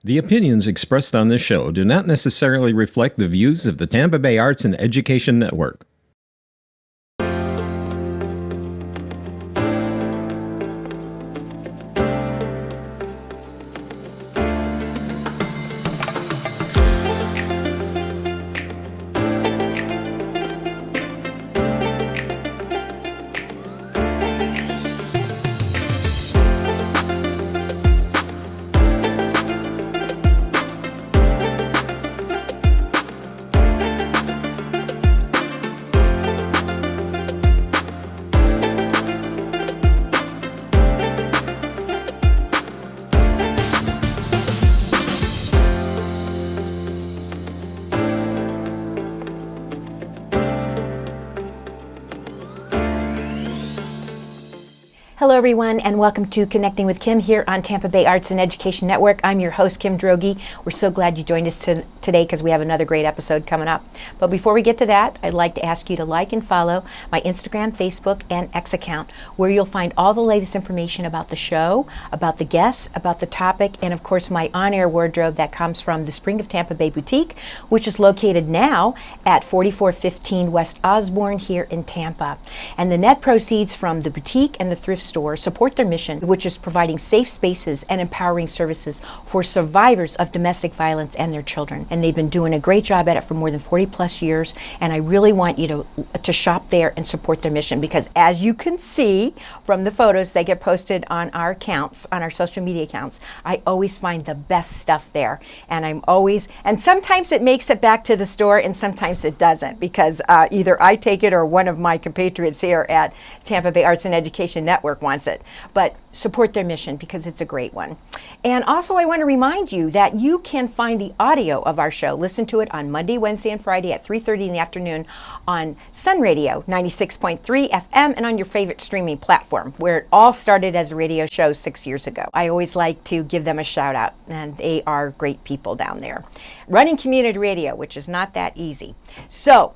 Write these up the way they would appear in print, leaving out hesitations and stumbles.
The opinions expressed on this show do not necessarily reflect the views of the Tampa Bay Arts and Education Network. Hello everyone, and welcome to Connecting with Kim here on Tampa Bay Arts and Education Network. I'm your host, Kim Droege. We're so glad you joined us today because we have another great episode coming up. But before we get to that, I'd like to ask you to like and follow my Instagram, Facebook, and X account, where you'll find all the latest information about the show, about the guests, about the topic, and of course my on-air wardrobe that comes from the Spring of Tampa Bay Boutique, which is located now at 4415 West Osborne here in Tampa. And the net proceeds from the boutique and the thrift store support their mission, which is providing safe spaces and empowering services for survivors of domestic violence and their children. And they've been doing a great job at it for more than 40 plus years. And I really want you to shop there and support their mission, because as you can see from the photos that get posted on our accounts, on our social media accounts, I always find the best stuff there. And sometimes it makes it back to the store and sometimes it doesn't, because either I take it or one of my compatriots here at Tampa Bay Arts and Education Network wants it. But support their mission because it's a great one. And also I want to remind you that you can find the audio of our show, listen to it on Monday, Wednesday, and Friday at 3:30 in the afternoon on Sun Radio 96.3 FM and on your favorite streaming platform, where it all started as a radio show 6 years ago. I always like to give them a shout out, and they are great people down there. Running community radio, which is not that easy. So,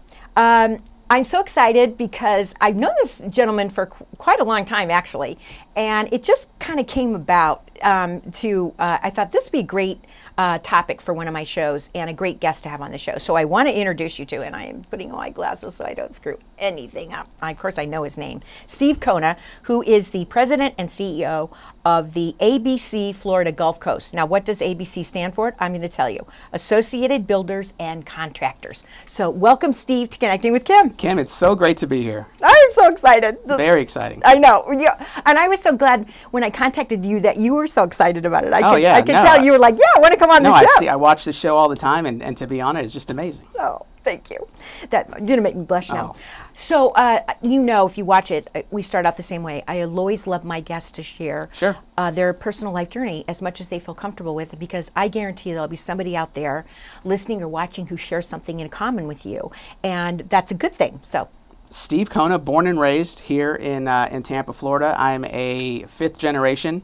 I'm so excited because I've known this gentleman for quite a long time, actually, and it just kind of came about I thought this would be a great topic for one of my shows and a great guest to have on the show. So I want to introduce you to, and I am putting on my glasses so I don't screw anything up. Of course, I know his name. Steve Cona, who is the president and CEO of the ABC Florida Gulf Coast. Now, what does ABC stand for? I'm going to tell you. Associated Builders and Contractors. So welcome, Steve, to Connecting with Kim. Kim, it's so great to be here. I'm so excited. Very exciting. I know. Yeah. And I was so glad when I contacted you that you were so excited about it. I could tell you were like, yeah, I want to come on the show. I watch the show all the time, and to be honest, it's just amazing. Oh, thank you. You're going to make me blush now. So, if you watch it, we start off the same way. I always love my guests to share their personal life journey as much as they feel comfortable with, because I guarantee there'll be somebody out there listening or watching who shares something in common with you, and that's a good thing. So, Steve Cona, born and raised here in Tampa, Florida. I'm a fifth generation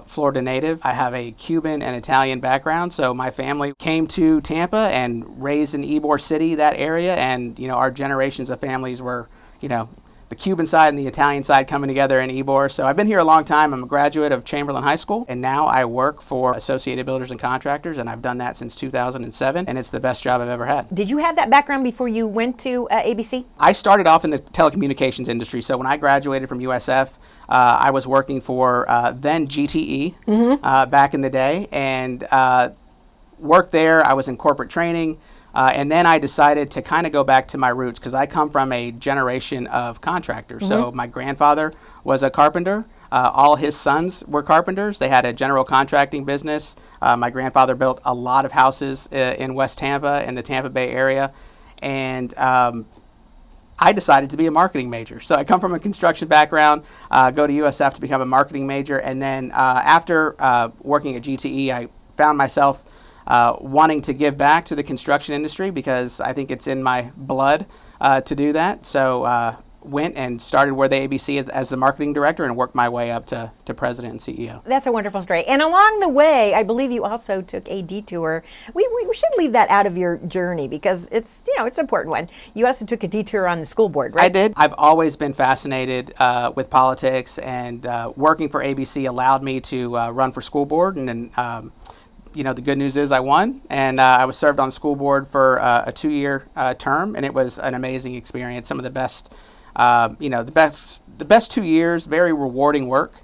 Florida native. I have a Cuban and Italian background, so my family came to Tampa and raised in Ybor City, that area, and our generations of families were, the Cuban side and the Italian side coming together in Ybor. So I've been here a long time. I'm a graduate of Chamberlain High School, and now I work for Associated Builders and Contractors, and I've done that since 2007, and it's the best job I've ever had. Did you have that background before you went to ABC? I started off in the telecommunications industry. So when I graduated from USF, I was working for then GTE back in the day, and worked there. I was in corporate training. And then I decided to kind of go back to my roots, because I come from a generation of contractors. So my grandfather was a carpenter. All his sons were carpenters. They had a general contracting business. My grandfather built a lot of houses in West Tampa and the Tampa Bay area. And I decided to be a marketing major. So I come from a construction background, go to USF to become a marketing major. And then after working at GTE, I found myself wanting to give back to the construction industry, because I think it's in my blood to do that. So went and started with the ABC as the marketing director and worked my way up to president and CEO. That's a wonderful story. And along the way, I believe you also took a detour. We should leave that out of your journey, because it's it's an important one. You also took a detour on the school board, right? I did. I've always been fascinated with politics, and working for ABC allowed me to run for school board, and then the good news is I won, and I was served on the school board for a 2-year term, and it was an amazing experience. Some of the best, the best 2 years, very rewarding work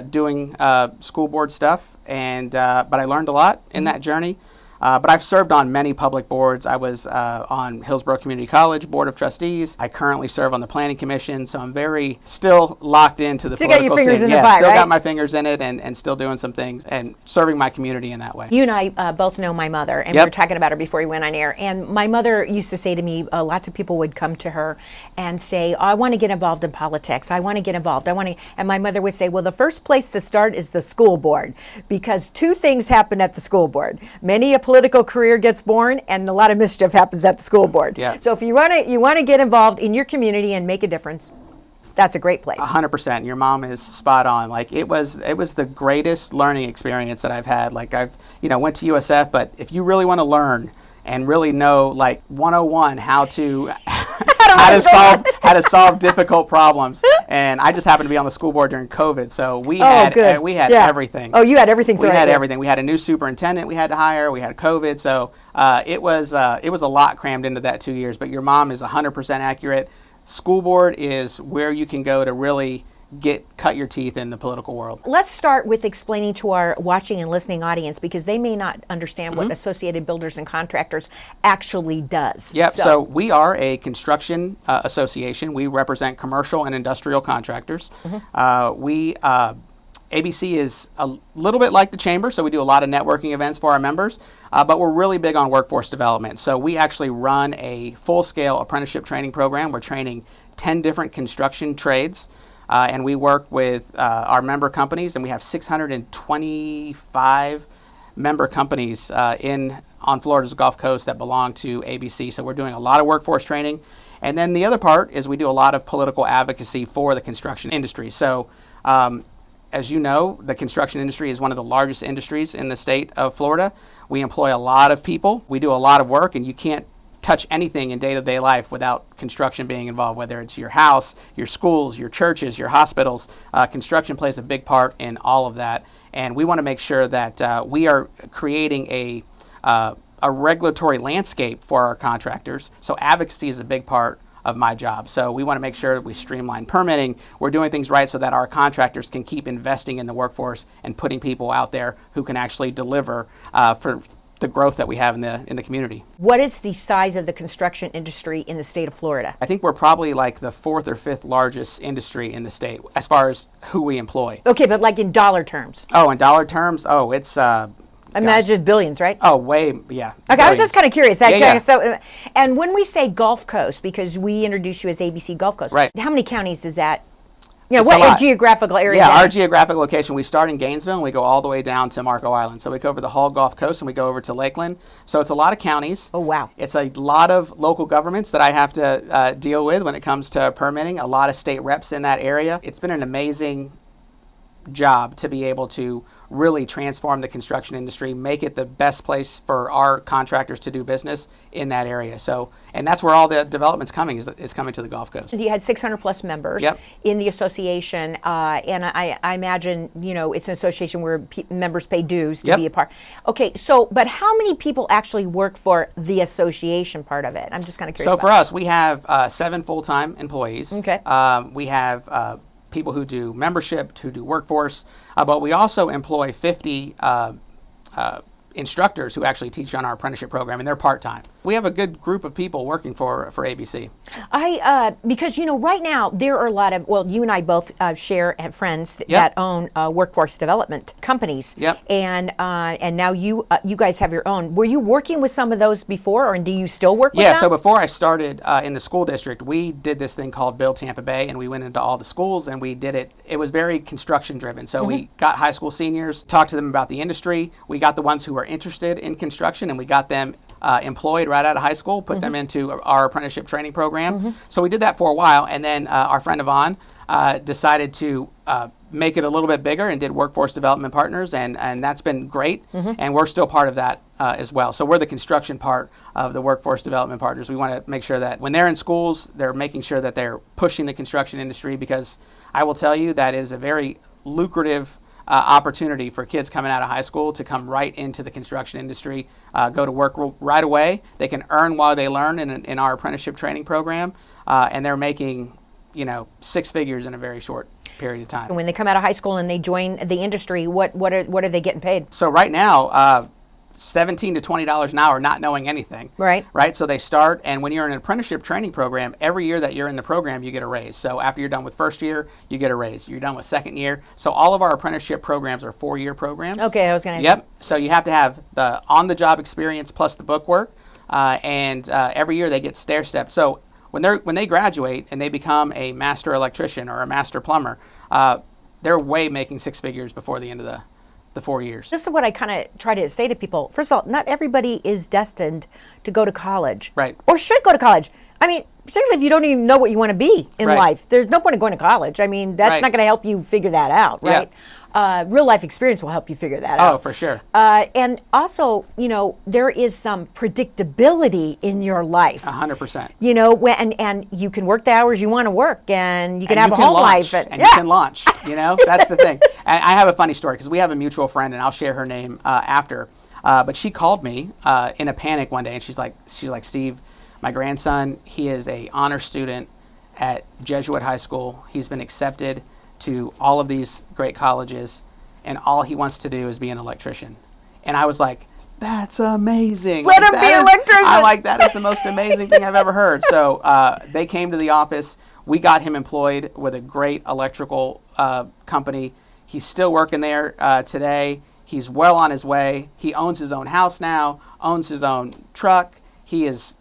doing school board stuff, and but I learned a lot in that journey. But I've served on many public boards. I was on Hillsborough Community College Board of Trustees. I currently serve on the Planning Commission, so I'm very still locked into the still political got your fingers scene. in the pie, still right? got my fingers in it, and still doing some things and serving my community in that way. You and I both know my mother, and we Yep. were talking about her before we went on air. And my mother used to say to me, lots of people would come to her and say, I want to get involved in politics. I want to get involved. And my mother would say, well, the first place to start is the school board, because 2 things happen at the school board. Many a political career gets born, and a lot of mischief happens at the school board. Yeah. So if you want to get involved in your community and make a difference, that's a great place. 100%. Your mom is spot on. Like it was the greatest learning experience that I've had. Like I've went to USF, but if you really want to learn and really know like 101 how to how to solve difficult problems, and I just happened to be on the school board during COVID, so we had Yeah. everything. Oh, you had everything. We had everything. We had a new superintendent we had to hire. We had COVID, so it was a lot crammed into that 2 years. But your mom is 100% accurate. School board is where you can go to really cut your teeth in the political world. Let's start with explaining to our watching and listening audience, because they may not understand what Associated Builders and Contractors actually does. Yep. So we are a construction association. We represent commercial and industrial contractors. ABC is a little bit like the chamber, so we do a lot of networking events for our members, but we're really big on workforce development. So we actually run a full-scale apprenticeship training program. We're training 10 different construction trades, and we work with our member companies, and we have 625 member companies on Florida's Gulf Coast that belong to ABC. So we're doing a lot of workforce training. And then the other part is we do a lot of political advocacy for the construction industry. So as you know, the construction industry is one of the largest industries in the state of Florida. We employ a lot of people. We do a lot of work, and you can't touch anything in day-to-day life without construction being involved, whether it's your house, your schools, your churches, your hospitals. Construction plays a big part in all of that, and we want to make sure that we are creating a regulatory landscape for our contractors. So advocacy is a big part of my job. So we want to make sure that we streamline permitting. We're doing things right so that our contractors can keep investing in the workforce and putting people out there who can actually deliver for the growth that we have in the community. What is the size of the construction industry in the state of Florida? I think we're probably like the 4th or 5th largest industry in the state as far as who we employ. Okay, but like in dollar terms? Oh, in dollar terms? Oh, it's I imagine it's billions, right? Oh, way, yeah. Okay, I was just kind of curious. Yeah. So, and when we say Gulf Coast, because we introduced you as ABC Gulf Coast, right? How many counties is that? You know, It's what a lot. geographical area? Yeah, our geographical location, we start in Gainesville and we go all the way down to Marco Island. So we go over the whole Gulf Coast and we go over to Lakeland. So it's a lot of counties. Oh, wow. It's a lot of local governments that I have to deal with when it comes to permitting, a lot of state reps in that area. It's been an amazing job to be able to really transform the construction industry, make it the best place for our contractors to do business in that area. So, and that's where all the development's coming, is coming to the Gulf Coast. You had 600 plus members Yep. in the association, and I imagine, it's an association where members pay dues to Yep. be a part. Okay, so, but how many people actually work for the association part of it? I'm just kind of curious. So about for us, we have 7 full-time employees. Okay. We have people who do membership, who do workforce, but we also employ 50 instructors who actually teach on our apprenticeship program, and they're part-time. We have a good group of people working for ABC. Because right now there are a lot of, well, you and I both share have friends that own workforce development companies. Yep. And now you guys have your own. Were you working with some of those before, or do you still work with them? Yeah, so before I started in the school district, we did this thing called Build Tampa Bay, and we went into all the schools and we did it. It was very construction driven. So we got high school seniors, talked to them about the industry. We got the ones who were interested in construction, and we got them employed right out of high school, put them into our apprenticeship training program. So we did that for a while, and then our friend Yvonne decided to make it a little bit bigger and did Workforce Development Partners, and that's been great, and we're still part of that as well. So we're the construction part of the Workforce Development Partners. We want to make sure that when they're in schools, they're making sure that they're pushing the construction industry, because I will tell you that is a very lucrative opportunity for kids coming out of high school to come right into the construction industry, go to work right away. They can earn while they learn in our apprenticeship training program, and they're making, six figures in a very short period of time. And when they come out of high school and they join the industry, what are they getting paid? So right now, $17 to $20 an hour, not knowing anything. Right. Right. So they start, and when you're in an apprenticeship training program, every year that you're in the program, you get a raise. So after you're done with first year, you get a raise. You're done with second year. So all of our apprenticeship programs are 4-year programs. Okay, I was going to. Yep. So you have to have the on-the-job experience plus the book work, and every year they get stair-stepped. So when they graduate and they become a master electrician or a master plumber, they're making six figures before the end of the 4 years. This is what I kind of try to say to people. First of all, not everybody is destined to go to college. Right. Or should go to college. I mean, particularly if you don't even know what you want to be in Right. life. There's no point in going to college. I mean, that's Right. not going to help you figure that out, right? Real life experience will help you figure that out. Oh, for sure. And also, there is some predictability in your life. 100%. And you can work the hours you want to work, and you can And have you a can home launch, life. and you can launch. That's the thing. And I have a funny story because we have a mutual friend, and I'll share her name after. But she called me in a panic one day, and she's like, Steve, my grandson, he is a honor student at Jesuit High School. He's been accepted to all of these great colleges, and all he wants to do is be an electrician. And I was like, that's amazing. Let him be an electrician. I'm like, that is the most amazing thing I've ever heard. So they came to the office. We got him employed with a great electrical company. He's still working there today. He's well on his way. He owns his own house now, owns his own truck. He is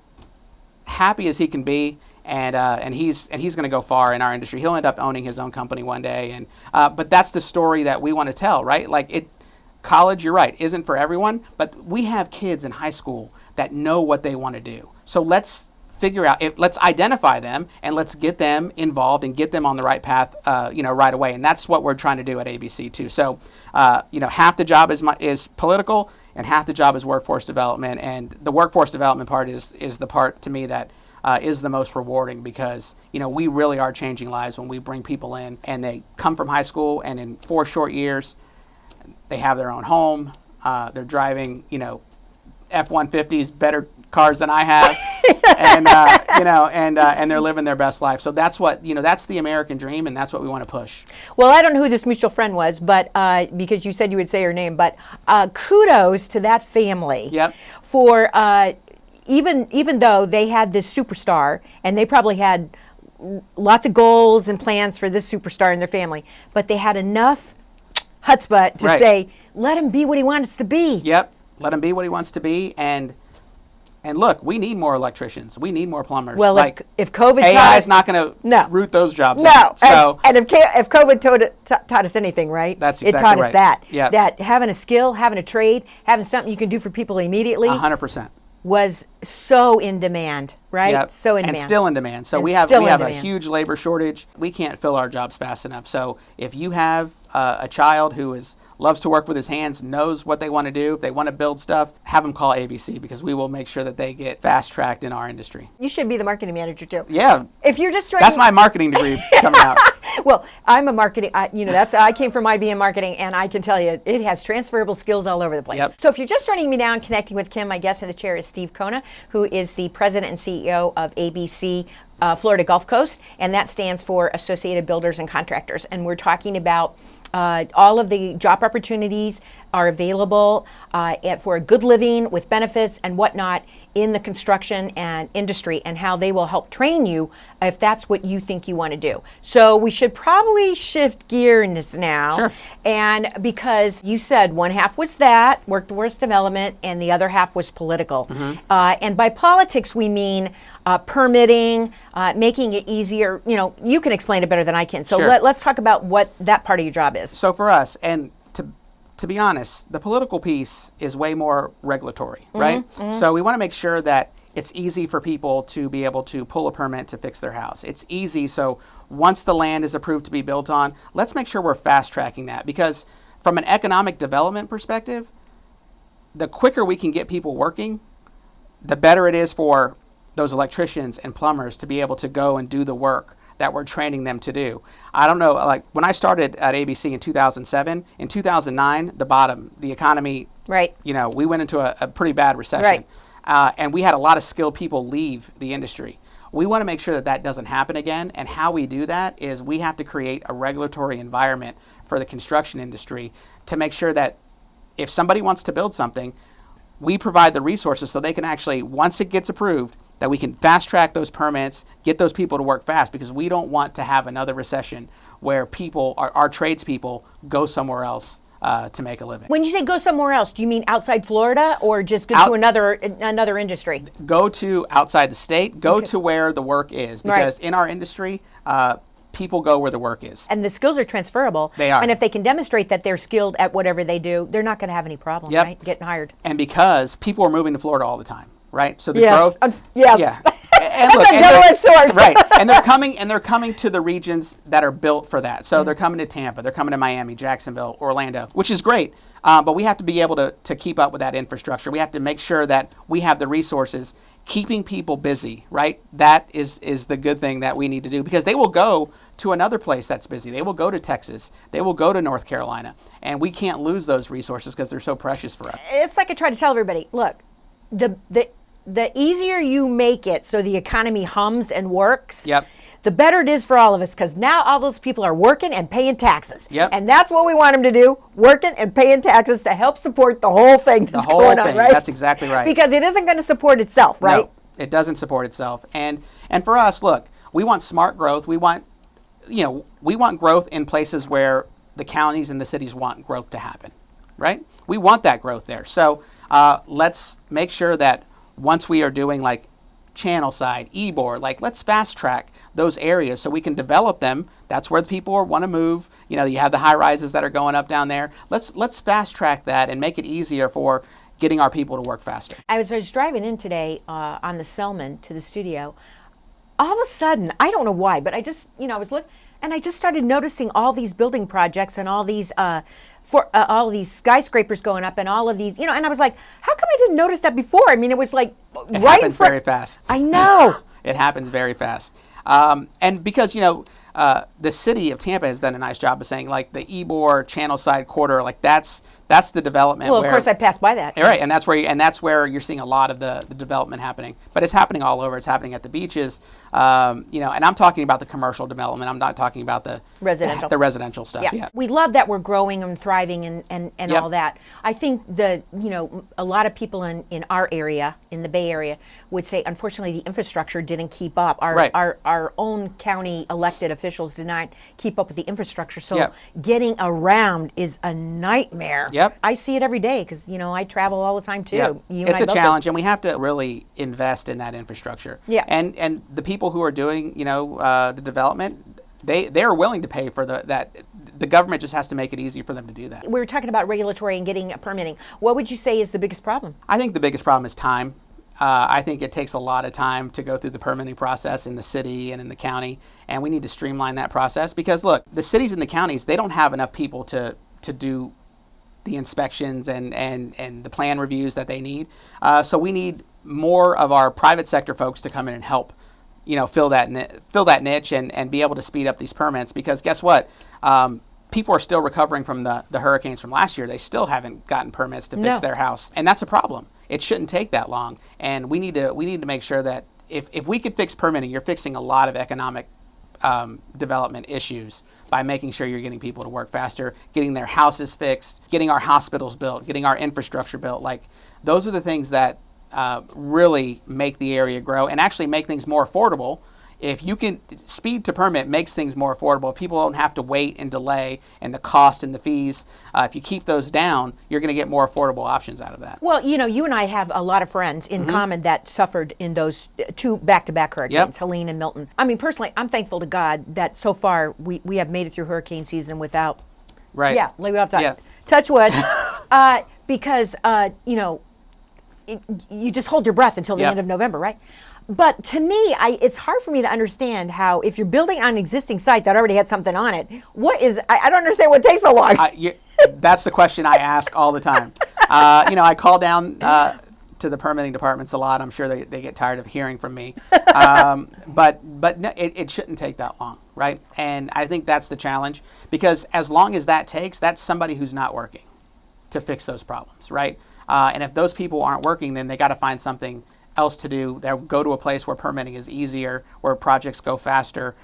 happy as he can be. And he's going to go far in our industry. He'll end up owning his own company one day. And but that's the story that we want to tell, right? College, you're right, isn't for everyone. But we have kids in high school that know what they want to do. So let's figure out, let's identify them and let's get them involved and get them on the right path, right away. And that's what we're trying to do at ABC too. So, half the job is political and half the job is workforce development. And the workforce development part is the part to me that is the most rewarding because, we really are changing lives when we bring people in and they come from high school and in 4 short years, they have their own home. They're driving, F-150s, better cars than I have, and they're living their best life. So that's what, that's the American dream, and that's what we want to push. Well, I don't know who this mutual friend was, but because you said you would say her name, but kudos to that family. Yep. For even though they had this superstar, and they probably had lots of goals and plans for this superstar in their family, but they had enough chutzpah to Right. say, let him be what he wants to be. Yep. Let him be what he wants to be, and look, we need more electricians. We need more plumbers. Well, if COVID AI is not going to root those jobs No. out. So and if COVID taught us anything, right? That's it exactly taught us right. that. Yep. That having a skill, having a trade, having something you can do for people immediately 100%. was so in demand, right? Yep. So in and demand. still in demand. So And we have still in a demand. huge labor shortage. We can't fill our jobs fast enough. So if you have a child who loves to work with his hands, knows what they want to do, if they want to build stuff, have them call ABC because we will make sure that they get fast-tracked in our industry. You should be the marketing manager too. Yeah. If you're just joining, That's my marketing degree coming out. Well, I'm a marketing. I came from IB in marketing, and I can tell you, it has transferable skills all over the place. Yep. So if you're just joining me now and connecting with Kim, my guest in the chair is Steve Cona, who is the president and CEO of ABC Florida Gulf Coast, and that stands for Associated Builders and Contractors. And we're talking about all of the job opportunities are available for a good living with benefits and whatnot in the construction and industry, and how they will help train you if that's what you think you want to do. So we should probably shift gears now. Sure. And because you said one half was that, workforce development, and the other half was political. And by politics, we mean permitting, making it easier. You can explain it better than I can. So Sure. let's talk about what that part of your job is. So for us, and to be honest, the political piece is way more regulatory, right? So we want to make sure that it's easy for people to be able to pull a permit to fix their house. It's easy. So once the land is approved to be built on, let's make sure we're fast tracking that, because from an economic development perspective, the quicker we can get people working, the better it is for those electricians and plumbers to be able to go and do the work that we're training them to do. I don't know, like when I started at ABC in 2007, in 2009, the economy, Right. we went into a pretty bad recession. Right. And we had a lot of skilled people leave the industry. We want to make sure that that doesn't happen again. And how we do that is we have to create a regulatory environment for the construction industry to make sure that if somebody wants to build something, we provide the resources so they can actually, once it gets approved, that we can fast track those permits, get those people to work fast, because we don't want to have another recession where our tradespeople go somewhere else to make a living. When you say go somewhere else, do you mean outside Florida or just go to another industry? Go to outside the state, go to where the work is, because in our industry, people go where the work is. And the skills are transferable. They are. And if they can demonstrate that they're skilled at whatever they do, they're not going to have any problem, right? Getting hired. And because people are moving to Florida all the time, right? So the Yes. growth. Yes. Yeah. And look, It's a double-edged sword. right. And they're coming to the regions that are built for that. So they're coming to Tampa, they're coming to Miami, Jacksonville, Orlando, which is great. But we have to be able to keep up with that infrastructure. We have to make sure that we have the resources, keeping people busy, right? That is the good thing that we need to do, because they will go to another place that's busy. They will go to Texas. They will go to North Carolina. And we can't lose those resources because they're so precious for us. It's like I try to tell everybody, look, the easier you make it so the economy hums and works, the better it is for all of us, because now all those people are working and paying taxes. And that's what we want them to do, working and paying taxes to help support the whole thing that's going on, right? That's exactly right. Because it isn't going to support itself, right? No, it doesn't support itself. And for us, look, we want smart growth. We want growth in places where the counties and the cities want growth to happen, right? We want that growth there. So let's make sure that once we are doing like channel side, EBOR, like let's fast track those areas so we can develop them. That's where the people want to move. You have the high rises that are going up down there. Let's fast track that and make it easier for getting our people to work faster. I was driving in today on the Selman to the studio. All of a sudden, I don't know why, but I just, I was looking, and I just started noticing all these building projects and all these all of these skyscrapers going up and all of these, and I was like, how come I didn't notice that before? I mean, it was like it right happens in front. Very fast. I know. It happens very fast. And because, the city of Tampa has done a nice job of saying like the Ybor Channel Side corridor, like that's the development. Well, of course I passed by that. Right, and that's where you're seeing a lot of the development happening. But it's happening all over. It's happening at the beaches, and I'm talking about the commercial development. I'm not talking about the residential stuff. Yeah. We love that we're growing and thriving and all that. I think a lot of people in our area, in the Bay Area, would say unfortunately the infrastructure didn't keep up. Our own county elected officials did not keep up with the infrastructure. So getting around is a nightmare. I see it every day because I travel all the time too. It's a challenge, and we have to really invest in that infrastructure. And the people who are doing the development, they are willing to pay for that. The government just has to make it easy for them to do that. We were talking about regulatory and getting permitting. What would you say is the biggest problem? I think the biggest problem is time. I think it takes a lot of time to go through the permitting process in the city and in the county, and we need to streamline that process because, look, the cities and the counties, they don't have enough people to do the inspections and the plan reviews that they need. So we need more of our private sector folks to come in and help, fill that niche and be able to speed up these permits because guess what? People are still recovering from the hurricanes from last year. They still haven't gotten permits to fix their house, and that's a problem. It shouldn't take that long, and we need to make sure that if we could fix permitting, you're fixing a lot of economic development issues by making sure you're getting people to work faster, getting their houses fixed, getting our hospitals built, getting our infrastructure built. Like those are the things that really make the area grow and actually make things more affordable. If you can, speed to permit makes things more affordable. People don't have to wait and delay and the cost and the fees. If you keep those down, you're going to get more affordable options out of that. Well, you and I have a lot of friends in common that suffered in those two back-to-back hurricanes, Helene and Milton. I mean, personally, I'm thankful to God that so far we have made it through hurricane season without, touch wood, because, you just hold your breath until the end of November, right? But to me, it's hard for me to understand how if you're building on an existing site that already had something on it, I don't understand what takes so long. That's the question I ask all the time. I call down to the permitting departments a lot. I'm sure they get tired of hearing from me. But no, it shouldn't take that long, right? And I think that's the challenge, because as long as that takes, that's somebody who's not working to fix those problems, right? And if those people aren't working, then they got to find something else to do. They'll go to a place where permitting is easier, where projects go faster.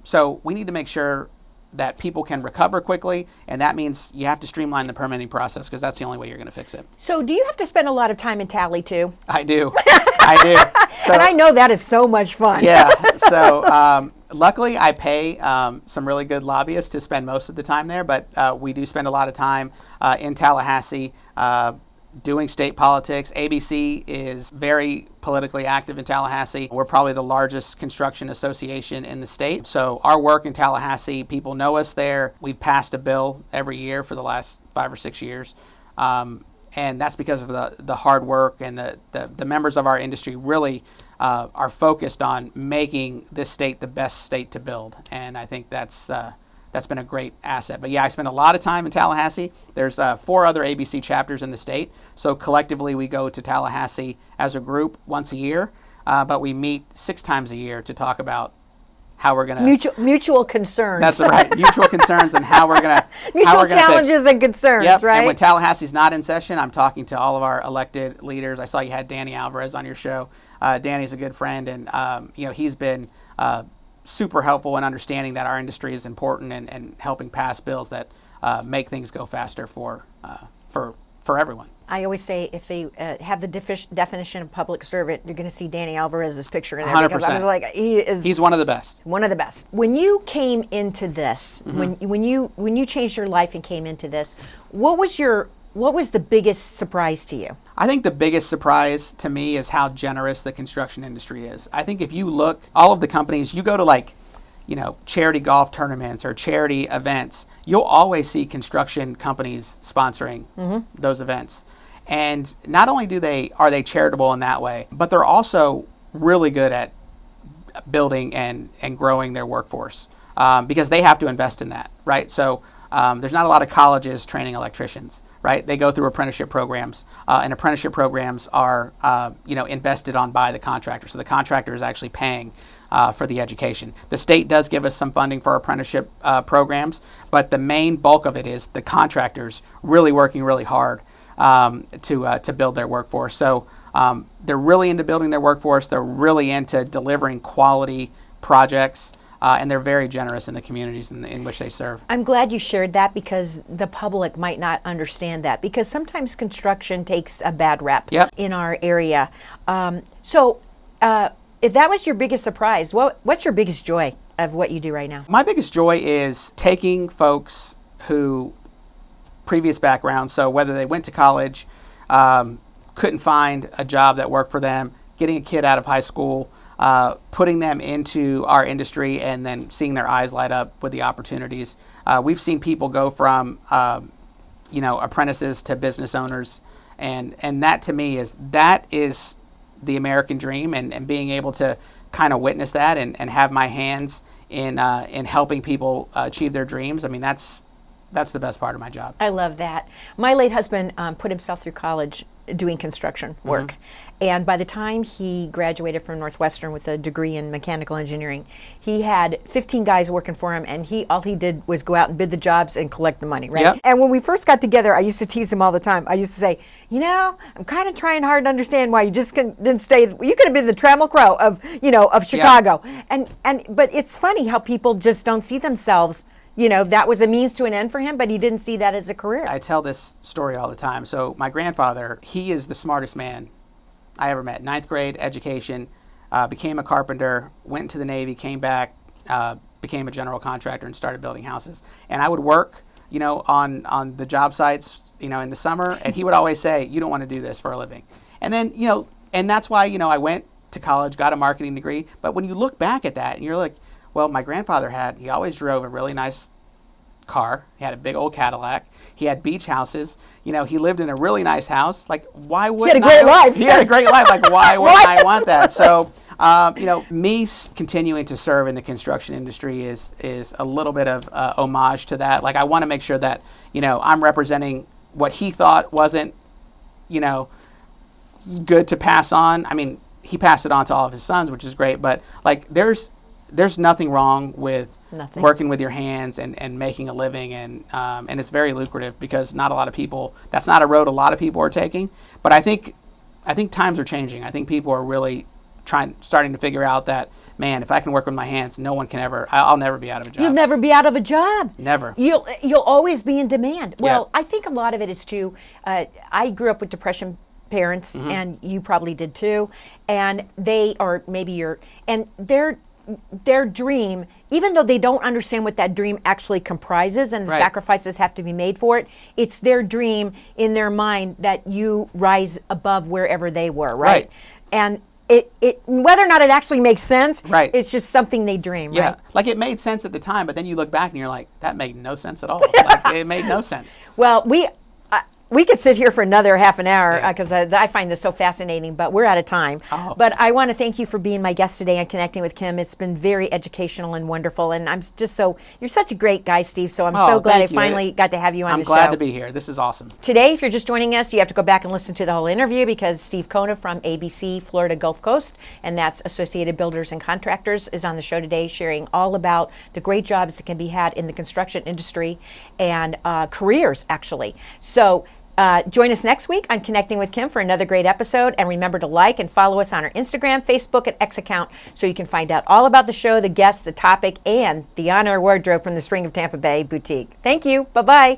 So we need to make sure that people can recover quickly, and that means you have to streamline the permitting process, because that's the only way you're going to fix it. So do you have to spend a lot of time in tally too? I do. I do. So, and I know that is so much fun. Yeah. So luckily I pay some really good lobbyists to spend most of the time there, but we do spend a lot of time in Tallahassee doing state politics. ABC is very politically active in Tallahassee. We're probably the largest construction association in the state. So our work in Tallahassee, people know us there. We've passed a bill every year for the last 5 or 6 years. And that's because of the hard work, and the members of our industry really are focused on making this state the best state to build. And I think that's been a great asset. But yeah, I spend a lot of time in Tallahassee. There's 4 other ABC chapters in the state. So collectively we go to Tallahassee as a group once a year, but we meet 6 times a year to talk about how we're going to... Mutual concerns. That's right. Mutual concerns and how we're going to... Mutual challenges and concerns, yep. right? And when Tallahassee's not in session, I'm talking to all of our elected leaders. I saw you had Danny Alvarez on your show. Danny's a good friend, and he's been... super helpful in understanding that our industry is important, and helping pass bills that make things go faster for everyone. I always say, if they have the definition of public servant, you're going to see Danny Alvarez's picture in there. 100%. Because I was like, he's one of the best. One of the best. When you came into this, Mm-hmm. when you changed your life and came into this, what was the biggest surprise to you? I think the biggest surprise to me is how generous the construction industry is. I think if you look, all of the companies, you go to charity golf tournaments or charity events, you'll always see construction companies sponsoring those events. And not only are they charitable in that way, but they're also really good at building and growing their workforce, because they have to invest in that, right? So there's not a lot of colleges training electricians, right? They go through apprenticeship programs, and apprenticeship programs are, invested on by the contractor. So the contractor is actually paying for the education. The state does give us some funding for apprenticeship programs, but the main bulk of it is the contractors really working really hard to build their workforce. So they're really into building their workforce. They're really into delivering quality projects. And they're very generous in the communities in which they serve. I'm glad you shared that, because the public might not understand that, because sometimes construction takes a bad rep in our area. So if that was your biggest surprise, what's your biggest joy of what you do right now? My biggest joy is taking folks who previous backgrounds, so whether they went to college, couldn't find a job that worked for them, getting a kid out of high school, putting them into our industry, and then seeing their eyes light up with the opportunities. We've seen people go from, apprentices to business owners, and that to me is the American dream, and being able to kind of witness that and have my hands in helping people achieve their dreams. I mean, that's the best part of my job. I love that. My late husband put himself through college doing construction work. And by the time he graduated from Northwestern with a degree in mechanical engineering, he had 15 guys working for him, and all he did was go out and bid the jobs and collect the money, right? Yep. And when we first got together, I used to tease him all the time. I used to say, I'm kind of trying hard to understand why you just didn't stay. You could have been the Trammell Crow of Chicago. Yep. But it's funny how people just don't see themselves. That was a means to an end for him, but he didn't see that as a career. I tell this story all the time. So my grandfather, he is the smartest man I ever met. 9th grade education, became a carpenter, went into the Navy, came back, became a general contractor, and started building houses. And I would work, on the job sites, in the summer, and he would always say, "You don't want to do this for a living." And then, and that's why, I went to college, got a marketing degree. But when you look back at that, and you're like, well, my grandfather he always drove a really nice car. He had a big old Cadillac. He had beach houses. He lived in a really nice house. Like, why wouldn't He had a great life. He had a great life. Like, why wouldn't I want that? So, me continuing to serve in the construction industry is a little bit of homage to that. Like, I want to make sure that, I'm representing what he thought wasn't, good to pass on. I mean, he passed it on to all of his sons, which is great. But like, there's nothing wrong with working with your hands and making a living, and it's very lucrative because not a lot of people. That's not a road a lot of people are taking. But I think times are changing. I think people are really starting to figure out that, man, if I can work with my hands, no one can ever. I'll never be out of a job. You'll never be out of a job. Never. You'll always be in demand. Well, I think a lot of it is too. I grew up with depression parents, and you probably did too. And they are maybe their dream, even though they don't understand what that dream actually comprises and the sacrifices have to be made for it, it's their dream in their mind that you rise above wherever they were, right? And it whether or not it actually makes sense, it's just something they dream, right? Like it made sense at the time, but then you look back and you're like, that made no sense at all. Like, it made no sense. Well, we could sit here for another half an hour because I find this so fascinating, but we're out of time. But I want to thank you for being my guest today and connecting with Kim. It's been very educational and wonderful, and I'm just you're such a great guy, Steve, so I'm so glad I finally got to have you on the show. I'm glad to be here. This is awesome. Today, if you're just joining us, you have to go back and listen to the whole interview because Steve Cona from ABC Florida Gulf Coast, and that's Associated Builders and Contractors, is on the show today sharing all about the great jobs that can be had in the construction industry and careers, actually. So join us next week on Connecting with Kim for another great episode. And remember to like and follow us on our Instagram, Facebook, and X account so you can find out all about the show, the guests, the topic, and the honor wardrobe from the Spring of Tampa Bay Boutique. Thank you. Bye-bye.